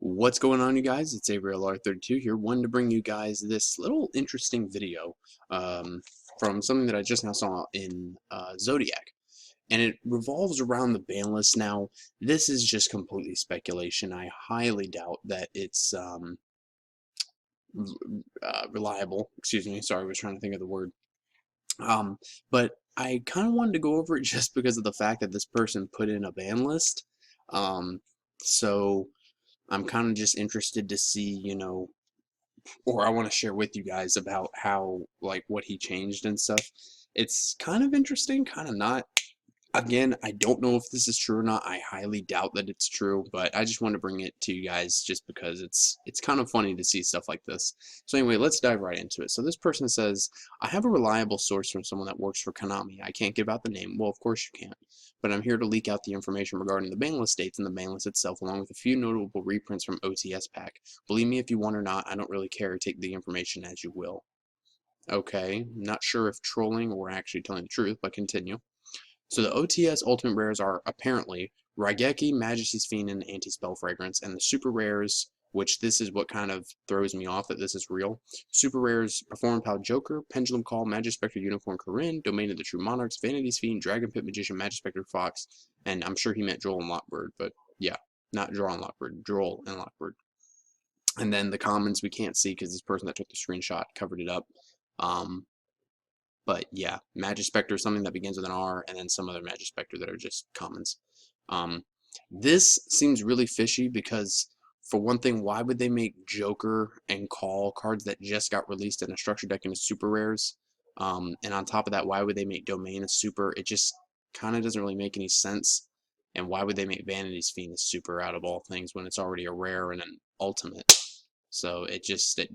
What's going on, you guys? It's AbrielR32 here. Wanted to bring you guys this little interesting video um, from something that I just now saw in Zodiac, and it revolves around the ban list. Now, this is just completely speculation. I highly doubt that it's reliable. Excuse me. Sorry, I was trying to think of the word. But I kind of wanted to go over it just because of the fact that this person put in a ban list. Um, so. I'm kind of just interested to see, or I want to share with you guys about how, like, what he changed and stuff. It's kind of interesting, kind of not. Again, I don't know if this is true or not. I highly doubt that it's true, but I just want to bring it to you guys just because it's kind of funny to see stuff like this. So anyway, let's dive right into it. So this person says, I have a reliable source from someone that works for Konami. I can't give out the name. Well, of course you can't. But I'm here to leak out the information regarding the ban list dates and the ban list itself, along with a few notable reprints from OTS Pack. Believe me if you want or not, I don't really care. Take the information as you will. Okay, not sure if trolling or actually telling the truth, but continue. So the OTS Ultimate Rares are apparently Raigeki, Majesty's Fiend, and Anti-Spell Fragrance, and the Super Rares, which this is what kind of throws me off that this is real. Super Rares, Perform Pal Joker, Pendulum Call, Magispector Unicorn Corinne, Domain of the True Monarchs, Vanity's Fiend, Dragon Pit Magician, Magispector Fox, and I'm sure he meant Droll and Lockbird, but yeah, not Droll and Lockbird, Droll and Lockbird. And then the commons we can't see because this person that took the screenshot covered it up. Um, but yeah, Magispector is something that begins with an R, and then some other Magispector that are just commons. Um, this seems really fishy because, for one thing, why would they make Joker and Call cards that just got released in a structure deck into super rares? And on top of that, why would they make Domain a super? It just kind of doesn't really make any sense. And why would they make Vanity's Fiend a super out of all things when it's already a rare and an ultimate? So it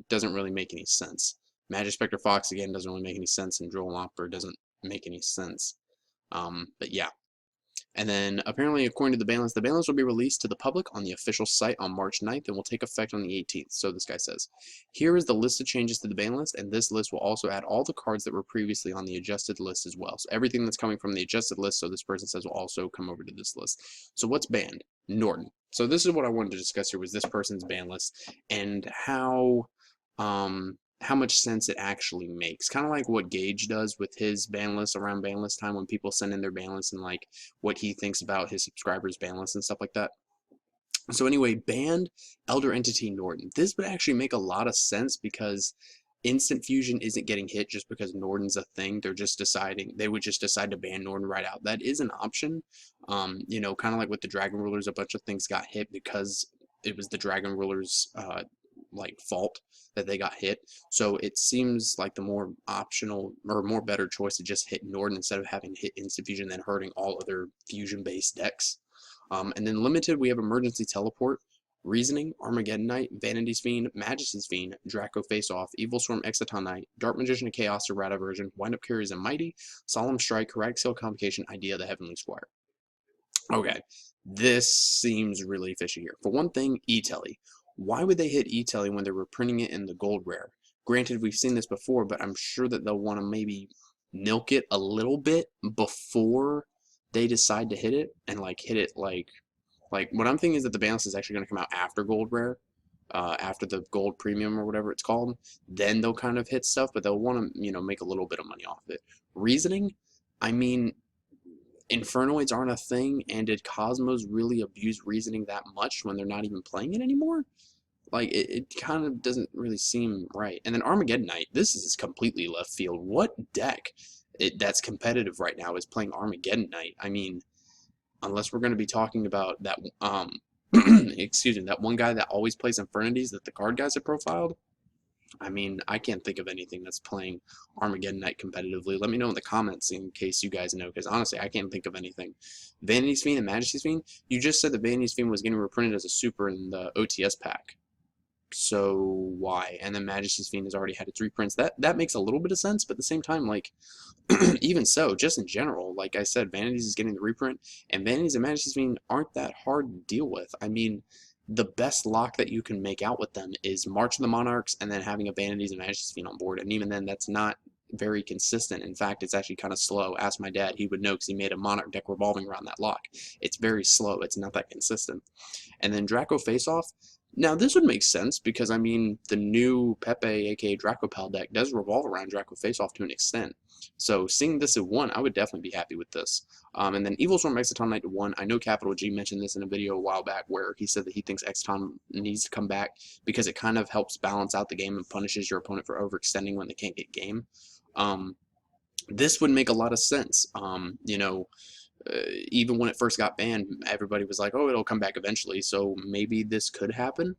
doesn't really make any sense. Magispector Fox again doesn't really make any sense, and Droll Lomper doesn't make any sense. But yeah. And then apparently, according to the ban list will be released to the public on the official site on March 9th and will take effect on the 18th. So this guy says, here is the list of changes to the ban list, and this list will also add all the cards that were previously on the adjusted list as well. So everything that's coming from the adjusted list, so this person says, will also come over to this list. So what's banned? Norton. So this is what I wanted to discuss here, was this person's ban list and how much sense it actually makes. Kind of like what Gage does with his ban list around ban list time when people send in their ban list and like what he thinks about his subscribers' ban list and stuff like that. So anyway, banned Elder Entity Norton. This would actually make a lot of sense because Instant Fusion isn't getting hit just because Norton's a thing. They would just decide to ban Norton right out. That is an option. Kind of like with the Dragon Rulers, a bunch of things got hit because it was the Dragon Rulers' like fault that they got hit. So it seems like the more optional or more better choice to just hit Norton instead of having hit Instant Fusion and then hurting all other fusion-based decks. And then limited, we have Emergency Teleport, Reasoning, Armageddon Knight, Vanity's Fiend, Majesty's Fiend, Draco Face Off, Evil Storm Exciton Knight, Dark Magician of Chaos Errata version, Wind Up Carries and Mighty, Solemn Strike, Correct Seal Convocation, Idea the Heavenly Squire. Okay, this seems really fishy here. For one thing, E-Telly. Why would they hit E-Telly when they were printing it in the gold rare? Granted, we've seen this before, but I'm sure that they'll want to maybe milk it a little bit before they decide to hit it, and like hit it like what I'm thinking is that the balance is actually going to come out after gold rare, after the gold premium or whatever it's called. Then they'll kind of hit stuff, but they'll want to make a little bit of money off of it. Reasoning, I mean, Infernoids aren't a thing, and did Cosmos really abuse Reasoning that much when they're not even playing it anymore? Like, it kind of doesn't really seem right. And then Armageddon Knight, this is completely left field. What deck that's competitive right now is playing Armageddon Knight? I mean, unless we're going to be talking about that, excuse me, that one guy that always plays Infernities that the card guys have profiled. I mean, I can't think of anything that's playing Armageddon Knight competitively. Let me know in the comments in case you guys know, because honestly, I can't think of anything. Vanity's Fiend and Majesty's Fiend? You just said that Vanity's Fiend was getting reprinted as a super in the OTS pack. So why? And then Majesty's Fiend has already had its reprints. That makes a little bit of sense, but at the same time, like, even so, just in general, like I said, Vanities is getting the reprint, and Vanities and Majesty's Fiend aren't that hard to deal with. I mean, the best lock that you can make out with them is March of the Monarchs and then having a Vanities and Majesty's Fiend on board, and even then, that's not very consistent. In fact, it's actually kind of slow. Ask my dad, he would know because he made a Monarch deck revolving around that lock. It's very slow. It's not that consistent. And then Draco Face Off, Now, this would make sense because, I mean, the new Pepe, aka Dracopal deck, does revolve around Draco Face-Off to an extent. So, seeing this at 1, I would definitely be happy with this. And then Evil Storm Exciton Knight to 1. I know Capital G mentioned this in a video a while back where he said that he thinks Exciton needs to come back because it kind of helps balance out the game and punishes your opponent for overextending when they can't get game. This would make a lot of sense. Even when it first got banned, everybody was like, "Oh, it'll come back eventually." So maybe this could happen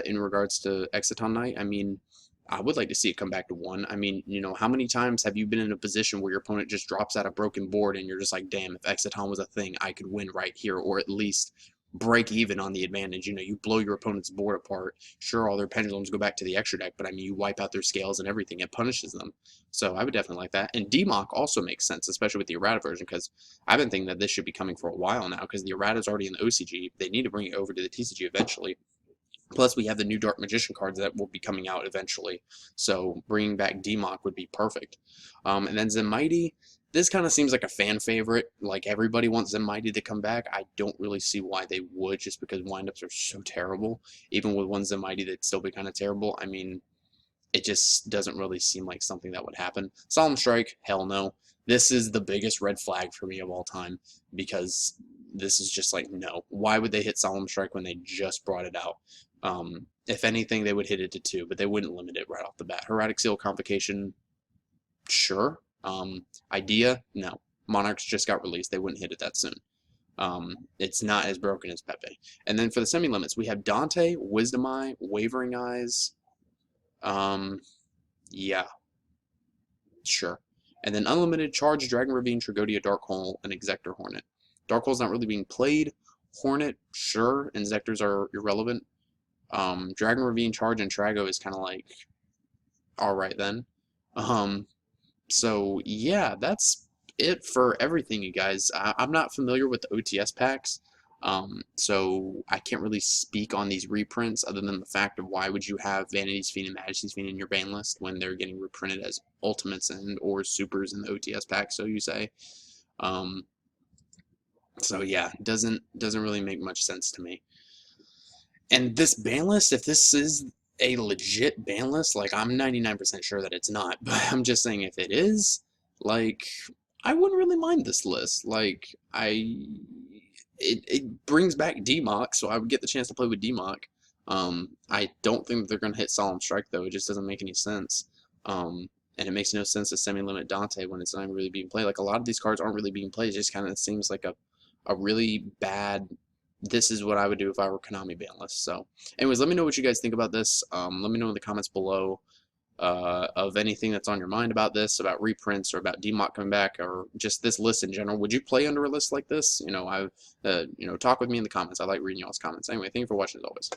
in regards to Exciton Knight. I mean, I would like to see it come back to 1. I mean, how many times have you been in a position where your opponent just drops out a broken board and you're just like, "Damn, if Exciton was a thing, I could win right here, or at least break even on the advantage." You blow your opponent's board apart. Sure, all their pendulums go back to the extra deck, but I mean, you wipe out their scales and everything. It punishes them. So I would definitely like that. And DMOC also makes sense, especially with the errata version, because I've been thinking that this should be coming for a while now, because the errata is already in the OCG. They need to bring it over to the TCG eventually. Plus, we have the new Dark Magician cards that will be coming out eventually. So bringing back DMOC would be perfect. And then Zenmighty, this kind of seems like a fan favorite. Like, everybody wants Zenmighty to come back. I don't really see why they would, just because windups are so terrible. Even with one Zenmighty, they'd still be kind of terrible. I mean, it just doesn't really seem like something that would happen. Solemn Strike, hell no. This is the biggest red flag for me of all time, because this is just like, no. Why would they hit Solemn Strike when they just brought it out? If anything, they would hit it to 2, but they wouldn't limit it right off the bat. Heretic Seal Convocation, sure. Idea, no. Monarchs just got released. They wouldn't hit it that soon. It's not as broken as Pepe. And then for the semi-limits, we have Dante, Wisdom Eye, Wavering Eyes. Yeah, sure. And then Unlimited, Charge, Dragon Ravine, Tragodia, Dark Hole, and Exector Hornet. Dark Hole's not really being played. Hornet, sure. Inzectors are irrelevant. Dragon Ravine, Charge, and Trago is kind of like, alright then. So yeah, that's it for everything, you guys. I'm not familiar with the OTS packs, so I can't really speak on these reprints other than the fact of why would you have Vanity's Fiend and Majesty's Fiend in your ban list when they're getting reprinted as ultimates and or supers in the OTS pack, so you say. Um, so yeah, doesn't really make much sense to me. And this ban list, if this is a legit ban list, like, I'm 99% sure that it's not, but I'm just saying if it is, like, I wouldn't really mind this list. Like, it brings back DMOC, so I would get the chance to play with DMOC. I don't think that they're going to hit Solemn Strike, though. It just doesn't make any sense. And it makes no sense to semi-limit Dante when it's not really being played. Like, a lot of these cards aren't really being played. It just kind of seems like a really bad, this is what I would do if I were Konami ban list. So anyways, let me know what you guys think about this. Let me know in the comments below of anything that's on your mind about this, about reprints, or about DMOC coming back, or just this list in general. Would you play under a list like this? Talk with me in the comments. I like reading y'all's comments. Anyway, thank you for watching as always.